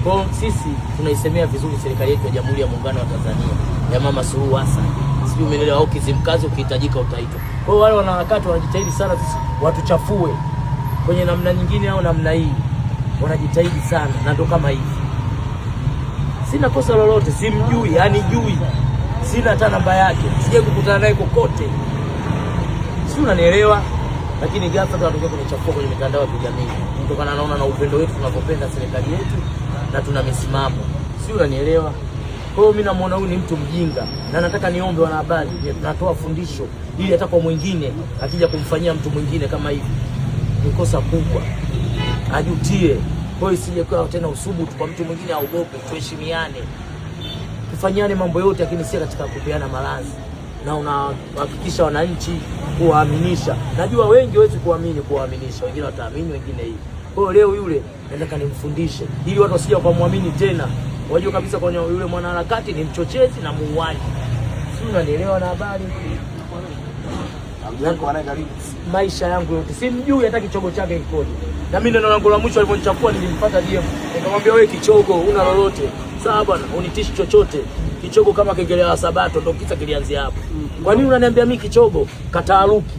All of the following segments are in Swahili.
Kwa sisi tunaisemea vizuri serikali yetu ya Jamhuri ya Muungano wa Tanzania ya Mama Suluhu Hassan. Sijui umeelewa, au Kizimkazi ukihitajika utaitwa. Kwa hiyo wale wanaharakati wanajitahidi sana sisi watuchafue kwenye namna nyingine au namna hii. Wanajitahidi sana na ndo kama hivi. Sina kosa lolote, simjui, hanijui. Sina hata namba yake. Sije kukutana naye kokote. Si unanielewa? Lakini ghafla tunatokea kunichafua kwenye mitandao ya kijamii. Kutokana naona na upendo wetu tunapopenda serikali yetu na tuna misimamo. Si unanielewa? Kwa hiyo mimi namuona huyu ni mtu mjinga na nataka niombe wanahabari, natoa fundisho ili hata kwa mwingine akija kumfanyia mtu mwingine kama hivi ni kosa kubwa. Ajutie. Kwa hiyo isije kwa tena usubutu kwa mtu mwingine aogope, tuheshimiane. Tufanyane mambo yote lakini si katika kupeana malazi. Na unahakikisha wananchi kuwaaminisha. Najua wengi hawezi kuwaaminisha, wengine wataamini, wengine hivi. Kwa hiyo leo yule nataka nimfundishe ili watu wasije kumwamini tena. Wajua kabisa kwa yule mwanaharakati ni mchochezi na muuaji. Si unanielewa na habari? Maisha yangu yote simjui hata kichogo chake kikoje. Na mimi neno langu la mwisho aliponichafua nilimfuata DM. Nikamwambia wewe kichogo una lolote. Sawa bwana, unitishi chochote. Kichogo kama kengele ya Sabato ndio kisa kilianzia hapo. Kwa nini unaniambia mimi kichogo? Kataaruki.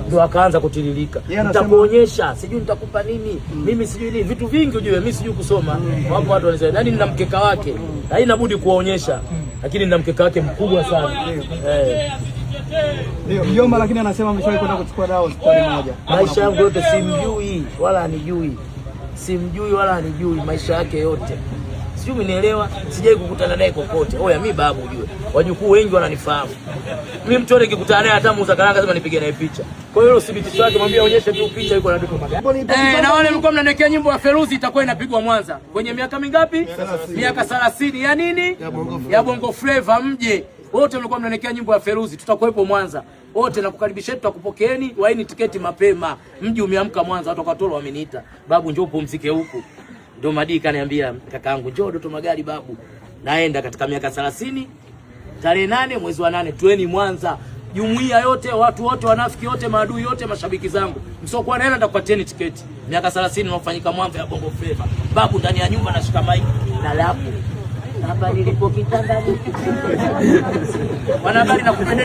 Ndio akaanza kutiririka. Nitakuonyesha, sijui nitakupa nini. Mimi sijui nini, vitu vingi ujue, mimi sijui kusoma. Wapo watu wanasema, "Nani nina mkeka wake?" Haina budi kuwaonyesha. Lakini nina mkeka wake mkubwa sana. Ndio, mjomba lakini anasema ameshawahi kwenda kuchukua dawa hospitali moja. Maisha yangu yote simjui wala hanijui. Simjui wala hanijui maisha yake yote. Sijui umenielewa, sijai kukutana naye kokote. Oya mimi babu ujue. Wajukuu wengi wananifahamu. Mimi mtu nikikutana naye hata muuza karanga lazima nipige naye picha. Kwa hiyo uthibitisho wake mwambie aonyeshe tu picha yuko na duka magari. Na wale mlikuwa mnaniwekea nyimbo ya Feruzi itakuwa inapigwa Mwanza. Kwenye miaka mingapi? Miaka 30 ya nini? Ya Bongo Flava mje. Wote mlikuwa mnaniwekea nyimbo ya Feruzi, tutakuwepo Mwanza. Wote nakukaribisha, tutakupokeeni, waini tiketi mapema. Mji umeamka Mwanza, watu wakatoro wameniita. Babu njoo upumzike huku. Ndio Madi kaniambia kakaangu njoo Doto Magari babu. Naenda katika miaka 30 tarehe 8 mwezi wa 8 tueni Mwanza. Jumuiya yote, watu wote, wanafiki wote, maadui yote, mashabiki zangu. Msokuwa naenda nitakupatieni tiketi. Miaka 30 inafanyika Mwanza ya Bongo Flava. Babu ndani ya nyumba nashika maiki na lapu. Hapa nilipo kitandani. Wanahabari na kupenda